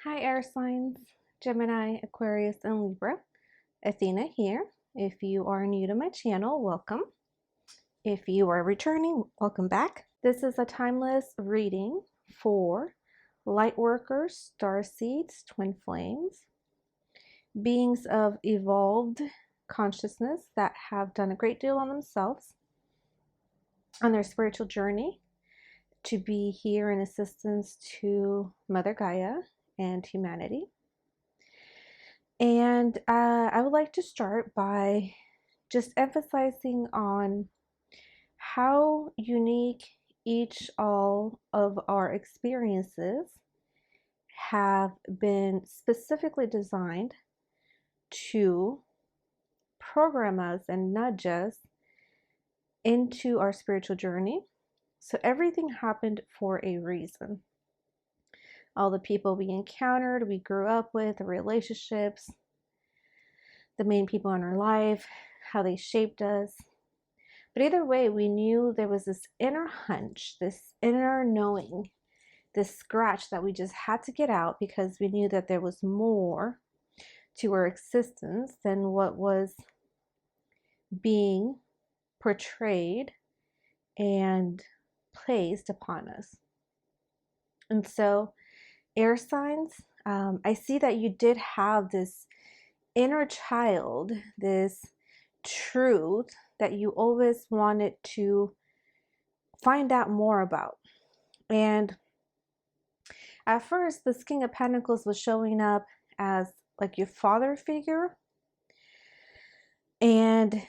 Hi, air signs, Gemini, Aquarius, and Libra. Athena here. If you are new to my channel, welcome. If you are returning, welcome back. This is a timeless reading for light workers, starseeds, twin flames, beings of evolved consciousness that have done a great deal on themselves on their spiritual journey to be here in assistance to Mother Gaia and humanity. And I would like to start by just emphasizing on how unique all of our experiences have been specifically designed to program us and nudge us into our spiritual journey. So everything happened for a reason. All the people we encountered, we grew up with, the relationships, the main people in our life, how they shaped us. But either way, we knew there was this inner hunch, this inner knowing, this scratch that we just had to get out because we knew that there was more to our existence than what was being portrayed and placed upon us. And so, air signs, I see that you did have this inner child, this truth that you always wanted to find out more about. And at first, this King of Pentacles was showing up as like your father figure. And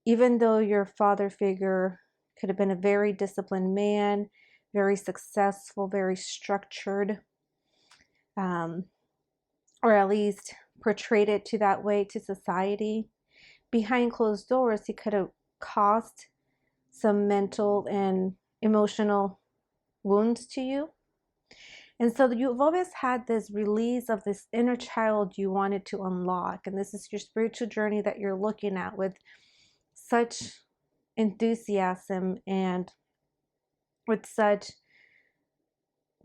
even though your father figure could have been a very disciplined man, very successful, very structured, or at least portrayed it to that way to society, behind closed doors, he could have caused some mental and emotional wounds to you. And so you've always had this release of this inner child you wanted to unlock. And this is your spiritual journey that you're looking at with such enthusiasm and with such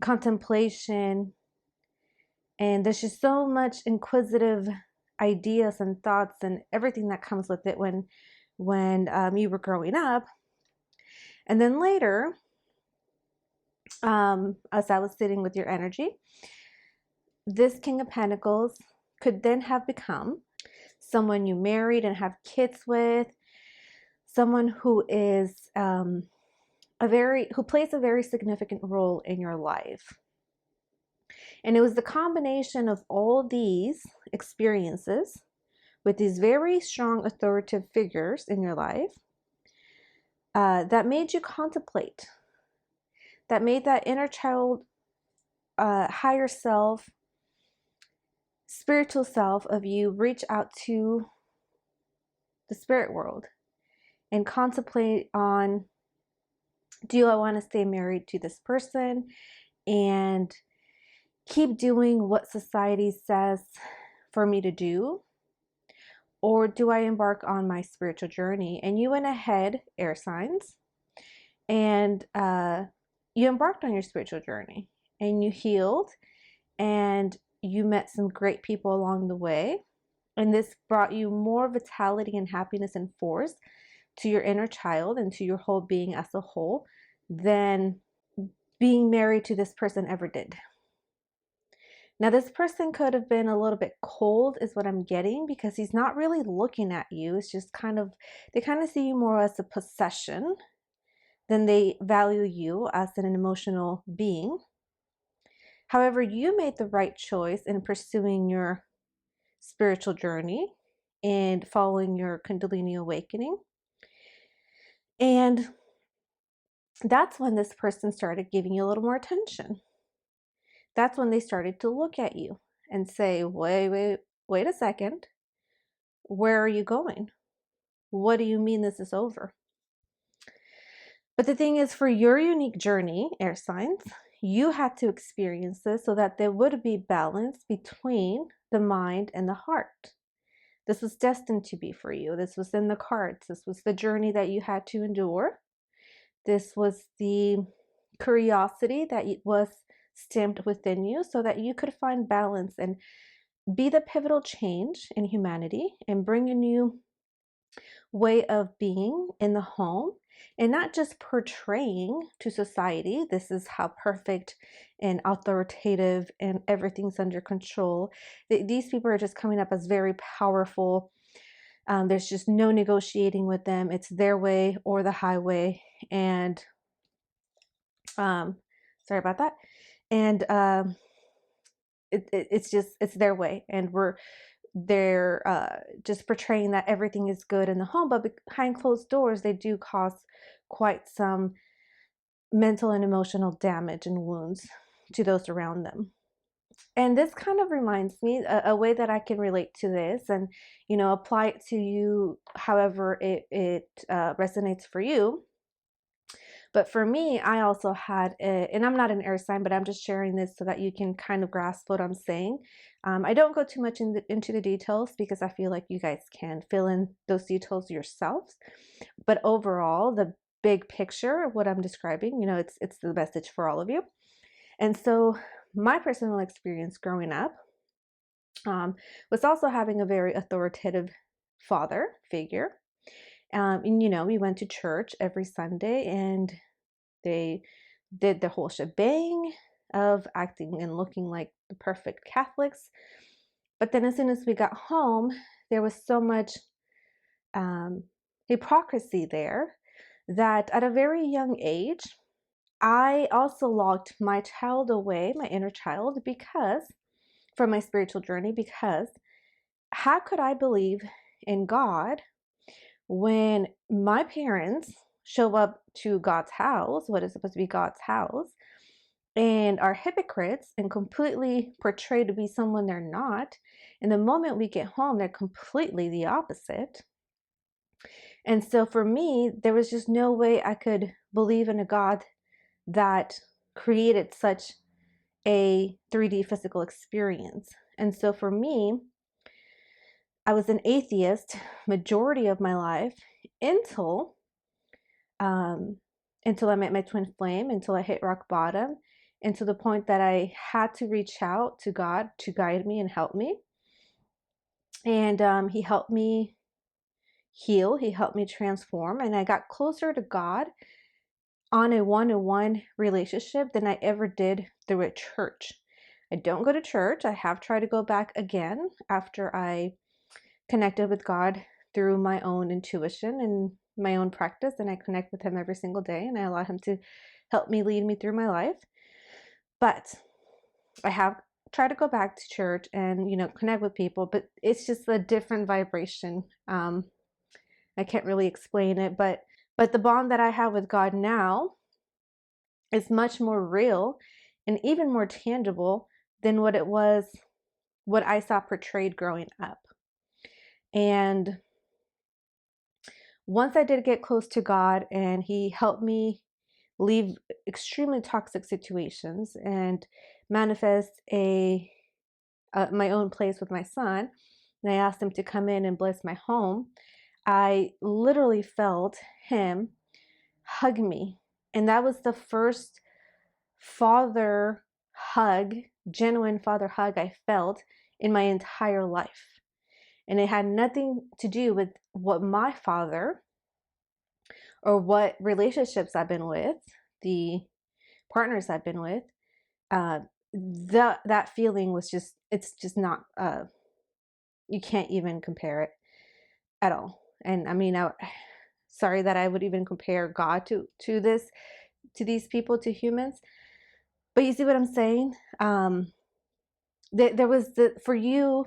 contemplation. And there's just so much inquisitive ideas and thoughts and everything that comes with it when you were growing up. And then later, as I was sitting with your energy, this King of Pentacles could then have become someone you married and have kids with, someone who is who plays a very significant role in your life. And it was the combination of all these experiences with these very strong authoritative figures in your life that made you contemplate, that made that inner child, higher self, spiritual self of you reach out to the spirit world and contemplate on, do I want to stay married to this person and keep doing what society says for me to do? Or do I embark on my spiritual journey? And you went ahead, air signs, and you embarked on your spiritual journey and you healed and you met some great people along the way. And this brought you more vitality and happiness and force to your inner child and to your whole being as a whole than being married to this person ever did. Now, this person could have been a little bit cold is what I'm getting, because he's not really looking at you. It's just they kind of see you more as a possession than they value you as an emotional being. However, you made the right choice in pursuing your spiritual journey and following your Kundalini awakening. And that's when this person started giving you a little more attention. That's when they started to look at you and say, wait a second. Where are you going? What do you mean this is over? But the thing is, for your unique journey, air signs, you had to experience this so that there would be balance between the mind and the heart. This was destined to be for you. This was in the cards. This was the journey that you had to endure. This was the curiosity that was stamped within you so that you could find balance and be the pivotal change in humanity and bring a new way of being in the home, and not just portraying to society this is how perfect and authoritative and everything's under control. These people are just coming up as very powerful. There's just no negotiating with them. It's their way or the highway. And sorry about that. And it's their way, and they're just portraying that everything is good in the home, but behind closed doors they do cause quite some mental and emotional damage and wounds to those around them. And this kind of reminds me a way that I can relate to this and, you know, apply it to you however it resonates for you. But for me, I also had, and I'm not an air sign, but I'm just sharing this so that you can kind of grasp what I'm saying. I don't go too much into the details because I feel like you guys can fill in those details yourselves. But overall, the big picture of what I'm describing, you know, it's the message for all of you. And so my personal experience growing up was also having a very authoritative father figure. And, you know, we went to church every Sunday, and they did the whole shebang of acting and looking like the perfect Catholics. But then as soon as we got home, there was so much hypocrisy there that at a very young age, I also locked my child away, my inner child, because from my spiritual journey, because how could I believe in God when my parents show up to God's house, what is supposed to be God's house, and are hypocrites and completely portray to be someone they're not. And the moment we get home, they're completely the opposite. And so for me, there was just no way I could believe in a God that created such a 3D physical experience. And so for me, I was an atheist majority of my life until um, until I met my twin flame, until I hit rock bottom, and to the point that I had to reach out to God to guide me and help me. And He helped me heal, He helped me transform, and I got closer to God on a one-on-one relationship than I ever did through a church. I don't go to church. I have tried to go back again after I connected with God through my own intuition and my own practice, and I connect with Him every single day, and I allow Him to help me, lead me through my life. But I have tried to go back to church and, you know, connect with people, but it's just a different vibration. I can't really explain it, but the bond that I have with God now is much more real and even more tangible than what it was, what I saw portrayed growing up. And once I did get close to God and He helped me leave extremely toxic situations and manifest my own place with my son, and I asked Him to come in and bless my home, I literally felt Him hug me. And that was the first father hug, genuine father hug I felt in my entire life. And it had nothing to do with what my father or what relationships I've been with, the partners I've been with. That feeling was just, it's just not, you can't even compare it at all. And I mean, sorry that I would even compare God to these people, to humans. But you see what I'm saying? There was for you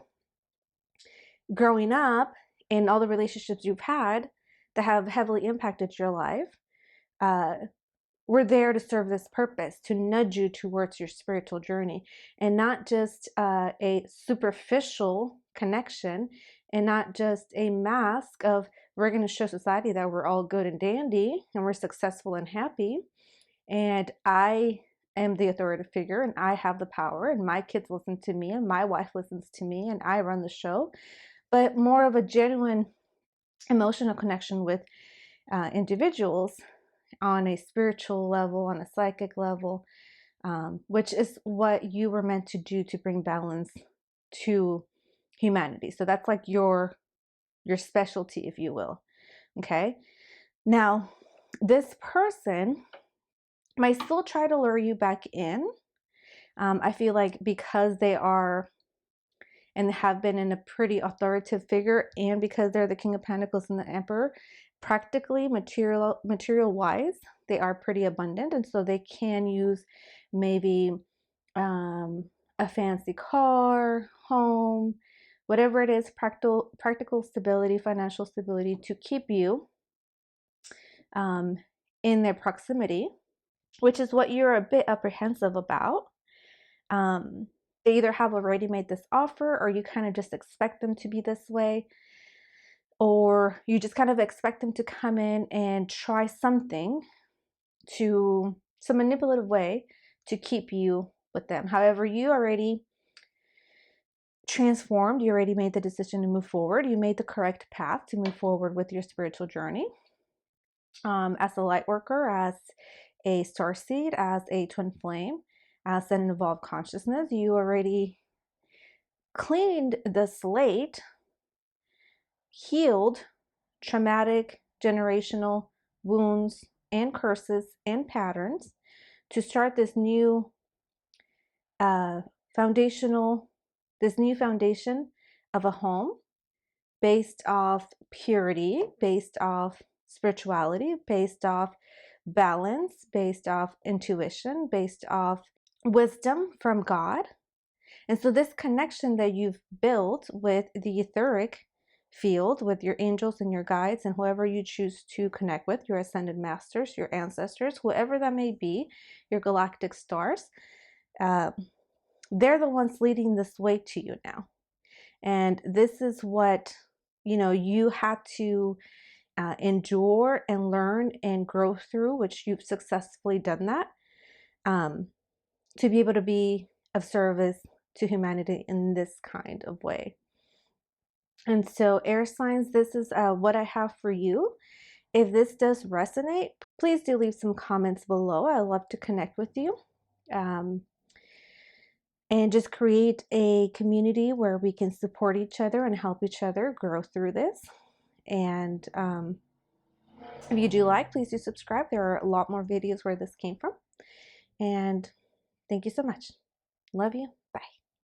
growing up and all the relationships you've had that have heavily impacted your life, were there to serve this purpose, to nudge you towards your spiritual journey, and not just a superficial connection, and not just a mask of, we're going to show society that we're all good and dandy and we're successful and happy, and I am the authoritative figure and I have the power and my kids listen to me and my wife listens to me and I run the show. But more of a genuine emotional connection with individuals on a spiritual level, on a psychic level, which is what you were meant to do to bring balance to humanity. So that's like your specialty, if you will. Okay. Now, this person might still try to lure you back in. I feel like because they are and have been in a pretty authoritative figure, and because they're the King of Pentacles and the Emperor, practically material wise, they are pretty abundant, and so they can use maybe a fancy car, home, whatever it is, practical stability, financial stability, to keep you in their proximity, which is what you're a bit apprehensive about. They either have already made this offer, or you kind of just expect them to be this way, or you just kind of expect them to come in and try something, some manipulative way to keep you with them. However, you already transformed, you already made the decision to move forward, you made the correct path to move forward with your spiritual journey. As a light worker, as a starseed, as a twin flame, as an evolved consciousness, you already cleaned the slate, healed traumatic generational wounds and curses and patterns to start this new foundation of a home based off purity, based off spirituality, based off balance, based off intuition, based off wisdom from God. And so this connection that you've built with the etheric field, with your angels and your guides and whoever you choose to connect with, your ascended masters, your ancestors, whoever that may be, your galactic stars, they're the ones leading this way to you now. And this is what, you had to endure and learn and grow through, which you've successfully done that, to be able to be of service to humanity in this kind of way. And so, air signs, this is what I have for you. If this does resonate, please do leave some comments below. I love to connect with you. And just create a community where we can support each other and help each other grow through this. And if you do like, please do subscribe. There are a lot more videos where this came from. And thank you so much. Love you.